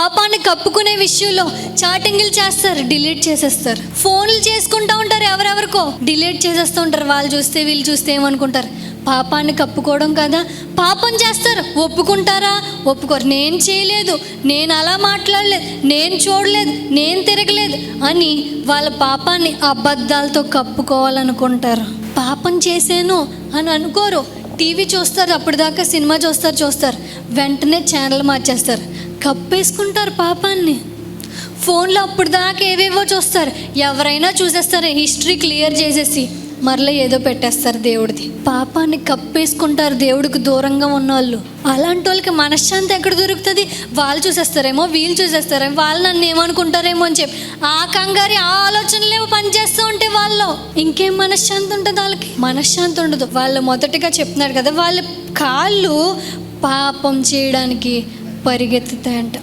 పాపాన్ని కప్పుకునే విషయంలో చాటింగ్లు చేస్తారు, డిలీట్ చేసేస్తారు. ఫోన్లు చేసుకుంటూ ఉంటారు, ఎవరెవరికో డిలీట్ చేసేస్తూ ఉంటారు. వాళ్ళు చూస్తే వీళ్ళు చూస్తే ఏమనుకుంటారు? పాపాన్ని కప్పుకోవడం కదా. పాపం చేస్తారు, ఒప్పుకుంటారా? ఒప్పుకోరు. నేను చేయలేదు, నేను అలా మాట్లాడలేదు, నేను చూడలేదు, నేను తిరగలేదు అని వాళ్ళ పాపాన్ని అబద్ధాలతో కప్పుకోవాలనుకుంటారు. పాపం చేశాను అని అనుకోరు. టీవీ చూస్తారు, అప్పటిదాకా సినిమా చూస్తారు, వెంటనే ఛానల్ మార్చేస్తారు, కప్పేసుకుంటారు పాపాన్ని. ఫోన్లో అప్పటిదాకా ఏవేవో చూస్తారు, ఎవరైనా చూసేస్తారు, హిస్టరీ క్లియర్ చేసేసి మరలా ఏదో పెట్టేస్తారు దేవుడిది. పాపాన్ని కప్పేసుకుంటారు దేవుడికి దూరంగా ఉన్నవాళ్ళు. అలాంటి వాళ్ళకి మనశ్శాంతి ఎక్కడ దొరుకుతుంది? వాళ్ళు చూసేస్తారేమో, వీళ్ళు చూసేస్తారేమో, వాళ్ళు నన్ను ఏమనుకుంటారేమో అని చెప్పి ఆ కంగారి ఆ ఆలోచనలేమో పనిచేస్తూ ఉంటే వాళ్ళు ఇంకేం మనశ్శాంతి ఉంటుంది? వాళ్ళకి మనశ్శాంతి ఉండదు. వాళ్ళు మొదటిగా చెప్తున్నారు కదా, వాళ్ళ కాళ్ళు పాపం చేయడానికి పరిగెత్తుతాయంట.